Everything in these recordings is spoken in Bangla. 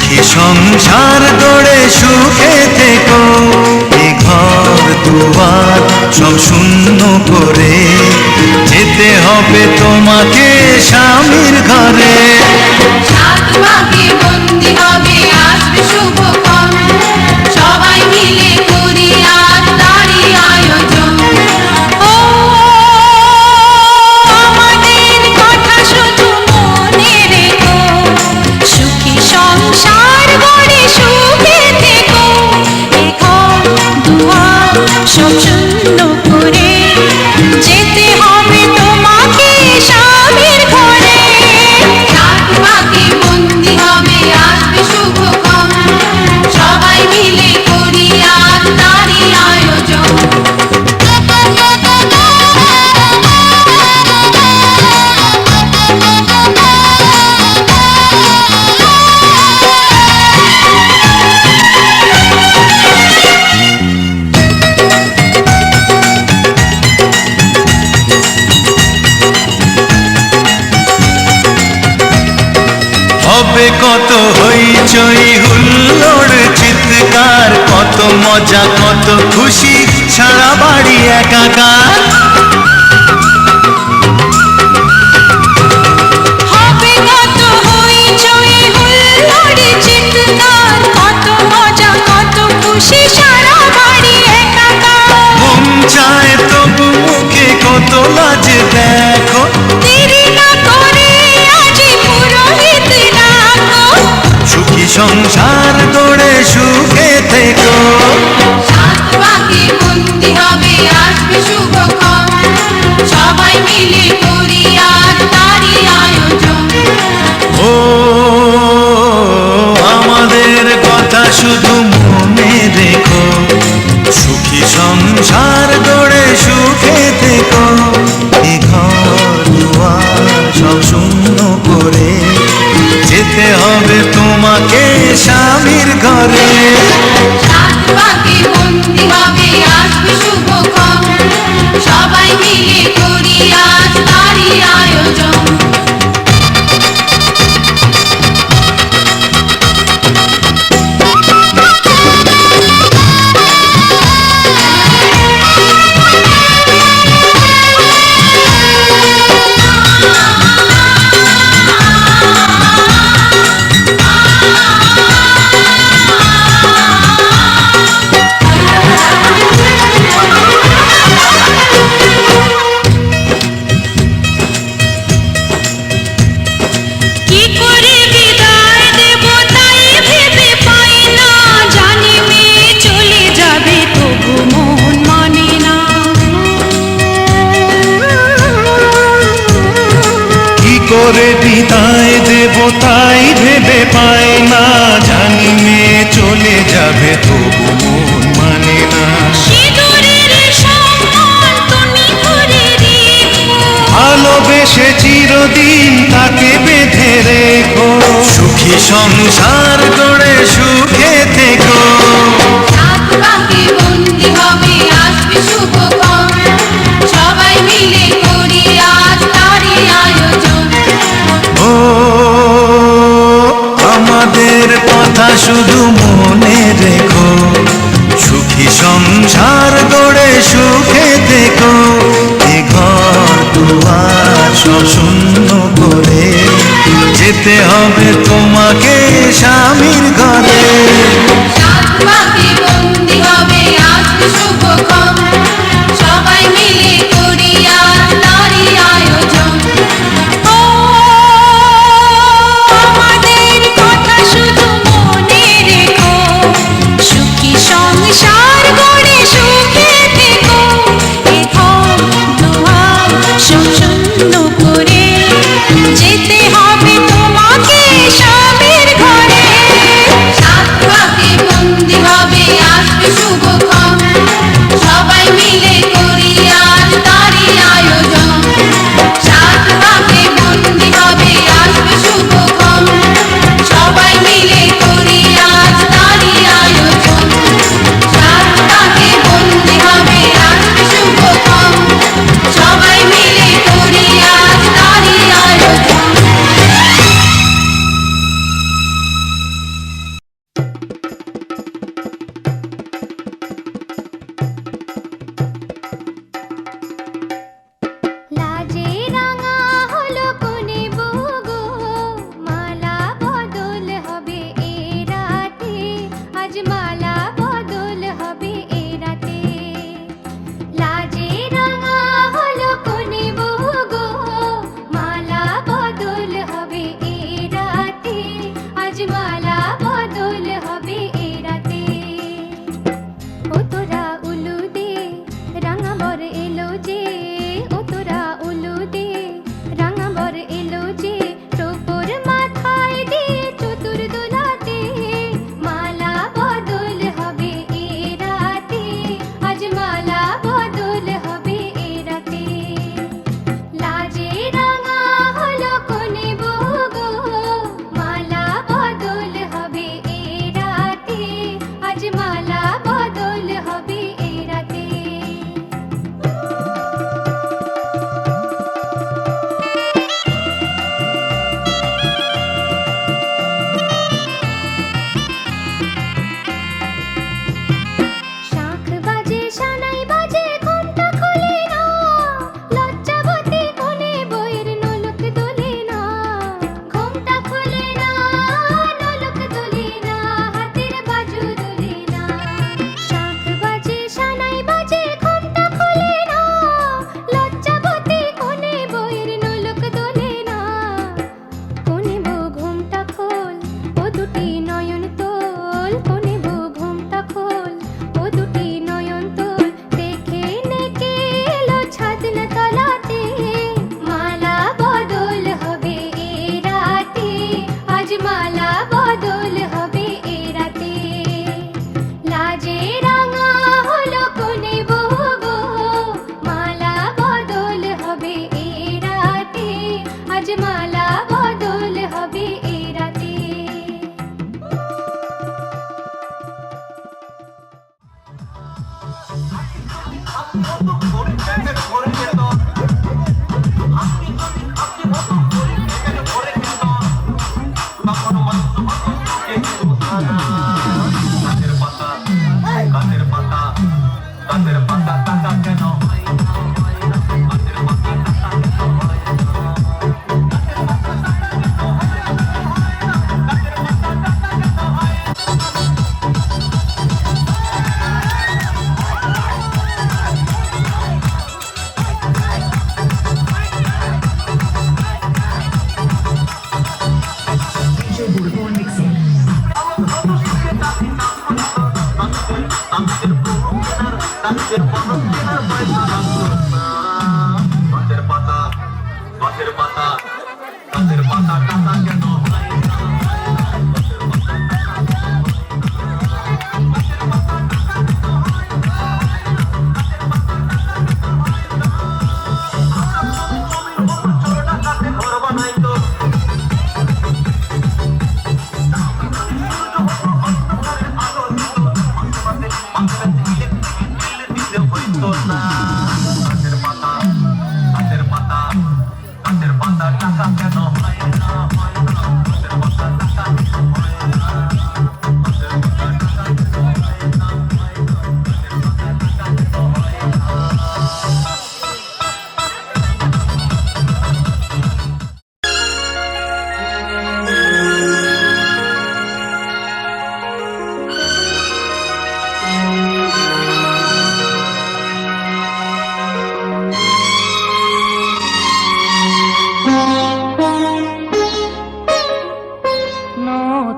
সুখী সংসার গড়ে সুখে থেকো, এ ঘর দুয়ার সব শূন্য করে যেতে হবে তোমাকে স্বামীর ঘরে। সাত ভাগে বন্দি হবে আসবে শুভক্ষণ, সবাই মিলে করি আজ তারই আয়োজন। ও আমাদের কথা শুধু মনে রেখো, সুখী সংসার গড়ে সুখে থেকো, এ ঘর দুয়ার সব শূন্য করে যেতে হবে তোমাকে স্বামীর ঘরে। সাত ভাগে বন্দি হবে আসবে শুভক্ষণ, সবাই মিলে করি আজ তারই আয়োজন। হবে কত হইচই হুল্লোড় চিৎকার, কত মজা কত খুশি সারা বাড়ি একাকার। হবে কত হইচই হুল্লোড় চিৎকার, কত মজা কত খুশি সারা বাড়ি একাকার। মন চায় তবু মুখে কত লাজ দেখো, দেরি না করে আজই পুরোহিত ডাকো। সুখী সংসার গড়ে সুখে থেকো। সাত ভাগে বন্দি হবে আসবে শুভক্ষণ, সবাই মিলে করি আজ তারই আয়োজন। ও আমাদের কথা শুধু মনে রেখো, সুখী সংসার গড়ে সুখে থেকো, এ ঘর দুয়ার সব শূন্য করে যেতে হবে তোমাকে স্বামীর ঘরে। সাত ভাগে বন্দি হবে আসবে শুভক্ষণ, সবাই মিলে করি আজ তারই আয়োজন। কি করে বিদায় দেব তাই ভেবে পাই না, জানি মেয়ে চলে যাবে তবু মন মানে না। কি করে বিদায় দেব তাই ভেবে পাই না, জানি মেয়ে চলে যাবে তবু মন মানে না। সিঁদুরের সম্মান তুমি করে রেখো, ভালোবেসে চিরদিন তাকে বেঁধে রেখো, সুখী সংসার গড়ে সুখে থেকো। সাত ভাগে বন্দি হবে আসবে শুভক্ষণ, সবাই মিলে করি আজ তারই আয়োজন। ও আমাদের কথা শুধু মনে রেখো, সুখী সংসার গড়ে সুখে থেকো, এ ঘর দুয়ার সব শূন্য করে যেতে হবে তোমাকে স্বামীর ঘরে। সাত ভাগে বন্দি হবে আসবে শুভক্ষণ, সবাই মিলে করি আজ তারই আয়োজন। ও আমাদের কথা শুধু মনে রেখো, সুখী সংসার গড়ে সুখে থেকো, এ ঘর দুয়ার সব শূন্য করে যেতে হবে তোমাকে স্বামীর ঘরে।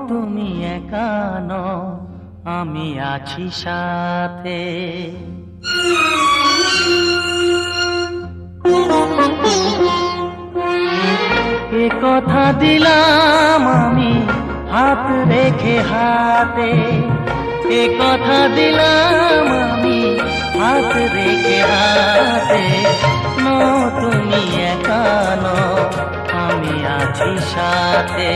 তুমি একা নও, আমি আছি সাথে। এ কথা দিলাম আমি হাত রেখে হাতে, এ কথা দিলাম আমি হাত রেখে হাতে। তুমি একা নও, আমি আছি সাথে।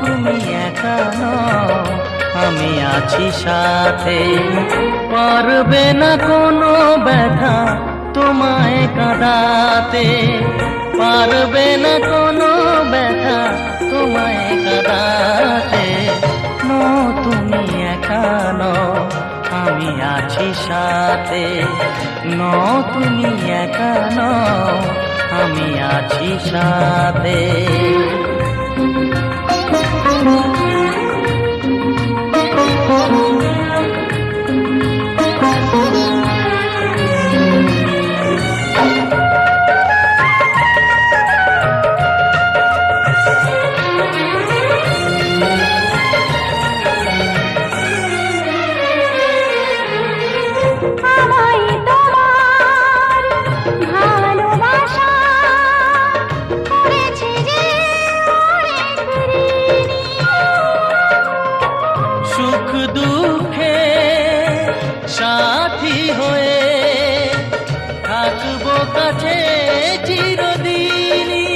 তুমি একা নও, আমি আছি সাথে। পারবে না কোনো ব্যথা তোমায় কাঁদাতে, পারবে না কোনো ব্যথা তোমায় কাঁদাতে। তুমি একা নও, আমি আছি সাথে। তুমি একা নও, আমি আছি সাথে। সুখ দুঃখে সাথী হয়ে থাকবো কাছে চিরদিনই,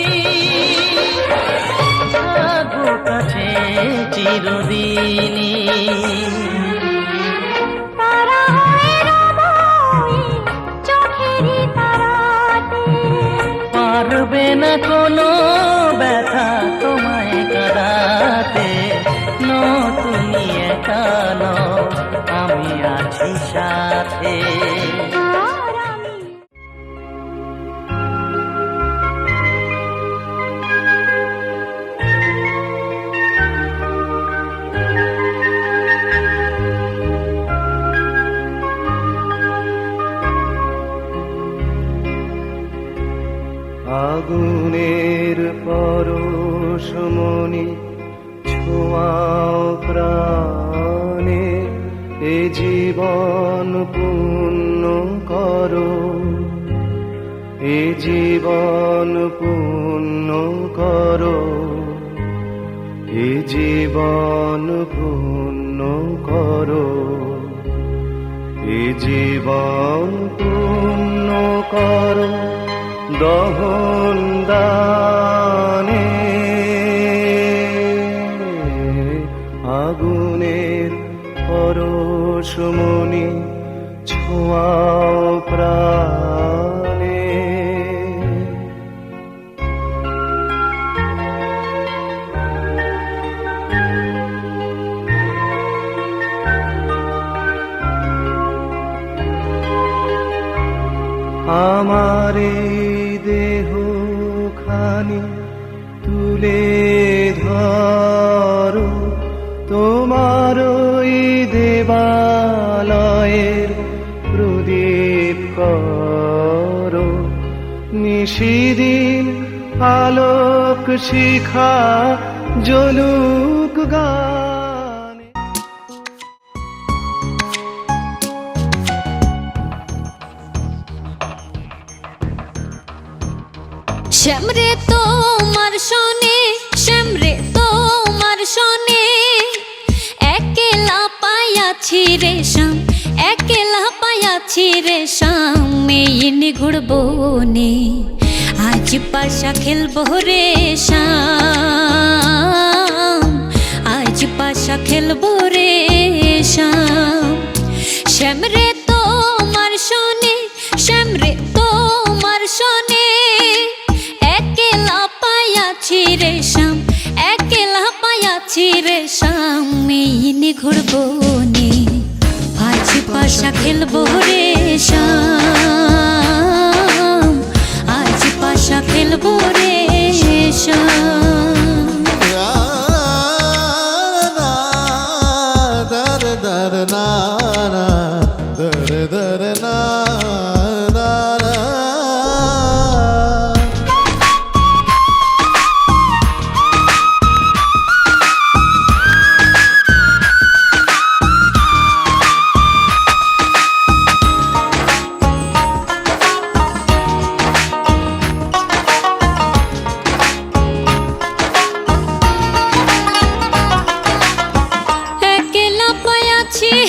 থাকবো কাছে চিরদিনই। পারবে না কোনো ব্যথা তোমায় কাঁদাতে। তুমি একা নও, আমি আছি সাথে। আগুনের পরশমণি ছোঁয়াও প্রাণে, এ জীবন পূর্ণ করো, এ জীবন পূর্ণ করো, এ জীবন পূর্ণ করো, এ জীবন পূর্ণ করো। দহন দানে আগুনের পরশমণি ছোঁয়াও প্রাণে। আমার দেহ খানি তুলে ধরো, তোমার ওই দেবালয়ের প্রদীপ করো। নিশিদিন আলোক শিখা জ্বলুক গানে। শ্যামরে তোমার শোনে, শ্যামরে তোমার শোনে, একলা পাইয়াছি রে শ্যাম, একলা পাইয়াছি রে শ্যাম, এই নিগুড় বনে আজ পাশা খেলবো রে শ্যাম, আজ পাশা খেলবো রে শ্যাম। শ্যামরে তোমার শোনে, শ্যামরে তোমার শোনে, একলা পাইয়াছি রে শ্যাম, একলা পাইয়াছি রে শ্যাম, এই নিগুড় বনে আজ পাশা খেলবো রে শ্যাম, আজ পাশা খেলবো রে শ্যাম।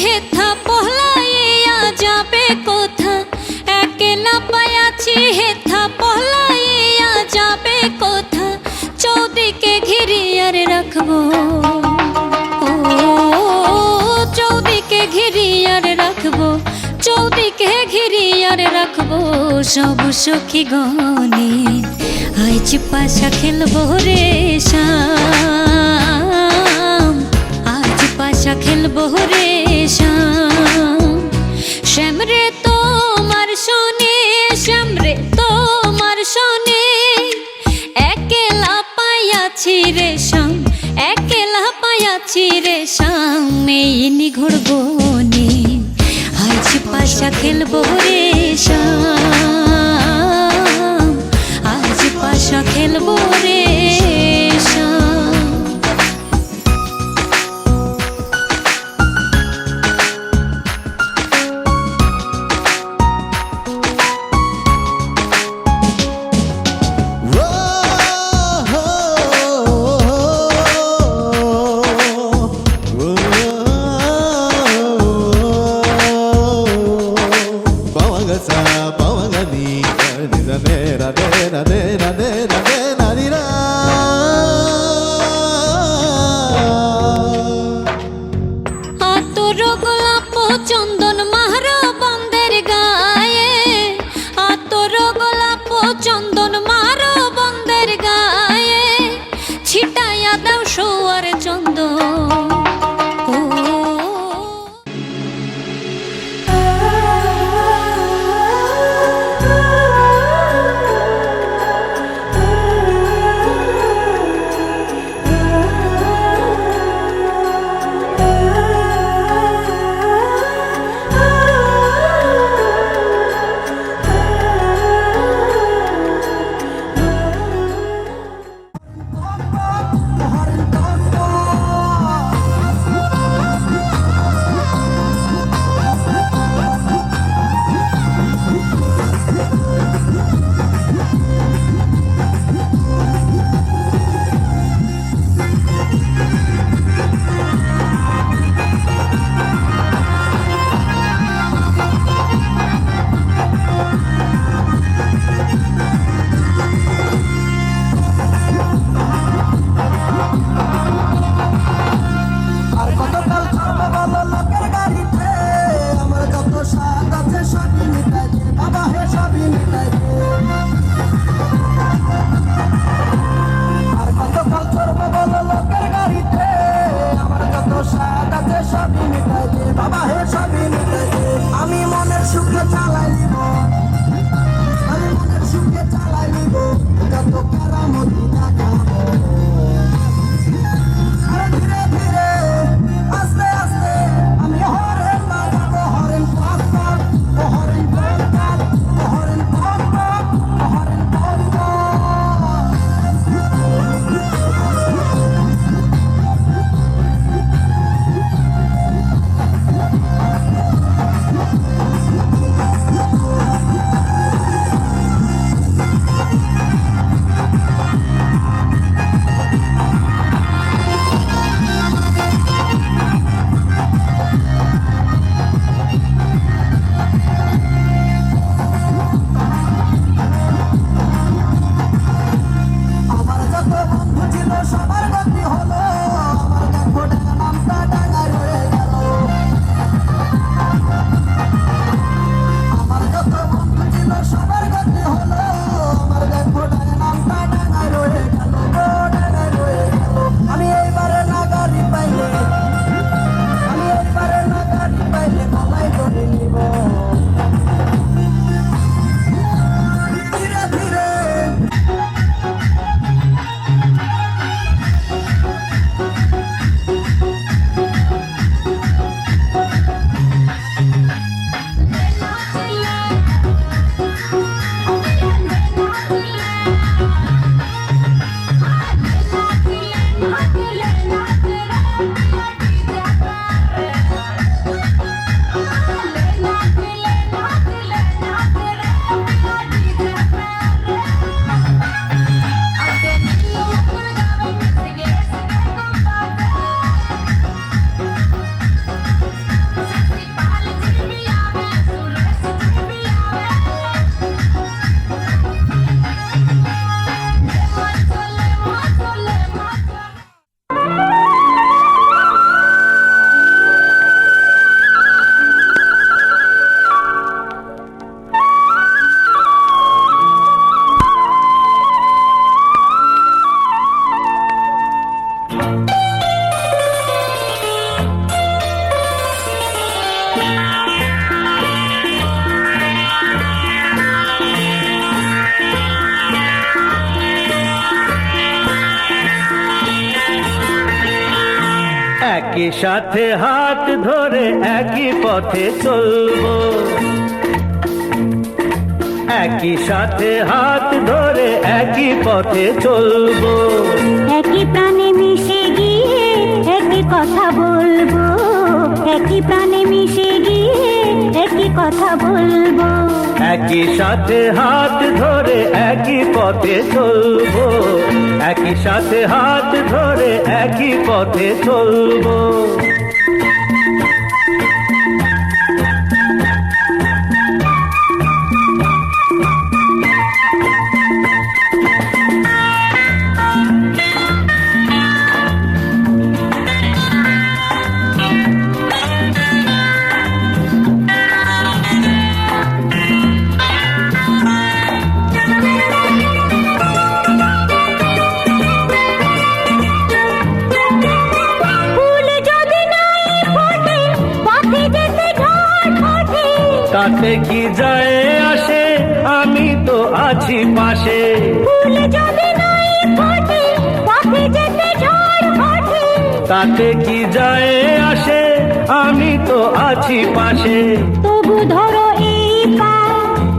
হেথা পহলাইয়া যাবে কোথা, একলা পাইয়াছি হেথা পহলাইয়া যাবে কোথা, চৌদিকে ঘিরিয়ার রাখবো, ও চৌদিকে ঘিরিয়ার রাখবো, চৌদিকে ঘিরিয়ার রাখবো, সব সখী গনে আজ পাশা খেলবো রে শ্যাম, আজ পাশা খেলবো রে শ্যাম। শ্যামরে তোমার শোনে, শ্যামরে তোমার শোনে, একলা পাইয়াছি রে শ্যাম, একলা পাইয়াছি রে শ্যাম, এই নিগুড় বনে আজ পাশা খেলবো রে শ্যাম, আজ পাশা খেলবো রে শ্যাম। চন্দন মারো বন্দের গায়ে, আতর গোলাপ চন্দন মারো বন্দের গায়ে, ছিটাইয়া দাও সোয়ার চন্দন। আমি মনের সুখে চালাই নিব, আমি মনের সুখে চালাই নিব, যত কারামতি দেখাবো। ধীরে ধীরে আস্তে আস্তে আমি হরেন বাজাবো, হরেন পক পক, হরেন পক পক, হরেন পক পক, হরেন পক পক। সাথে হাত ধরে একই পথে চলবো, একই সাথে হাত ধরে একই পথে চলবো। একই প্রাণে মিশে গিয়ে একই কথা বলবো, একই প্রাণে মিশে গিয়ে একই কথা বলবো। একই সাথে হাত ধরে একই পথে চলবো, একই সাথে হাত ধরে একই পথে চলবো। তাতে কি যায় আসে, আমি তো আছি পাশে। তাতে কি যায় আসে, আমি তো আছি পাশে। তবু ধরো এই পায়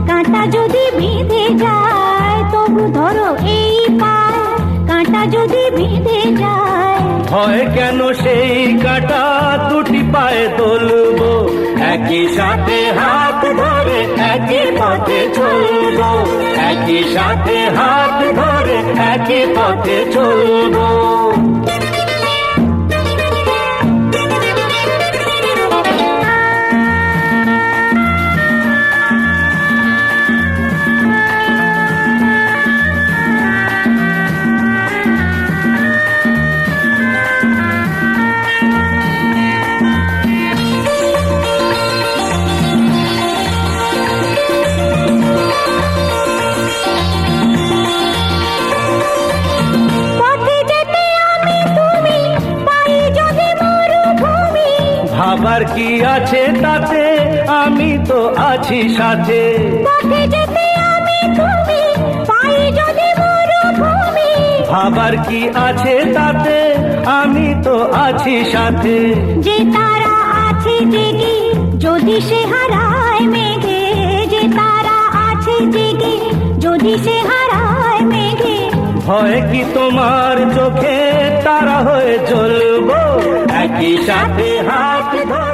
কাঁটা যদি বিঁধে যায়, তবু ধরো এই পায় কাঁটা যদি বিঁধে যায়। হয় কেন সেই কাঁটা দুটি পায়ে তুলবো, একই সাথে হাত ধরে একই পথে চলবো, একই সাথে হাত ধরে একই পথে চলবো। ভাবার কি আছে তাতে, আমি তো আছি সাথে। ভাবার কি আছে তাতে, আমি তো আছি সাথে। যে তারা আছে জেগে যদি সে হারায় মেঘে, যে তারা আছে জেগে যদি সে হারায় মেঘে। হয় কি তোমার চোখে তারা হয়ে জ্বলবো, একই সাথে হাত ধরে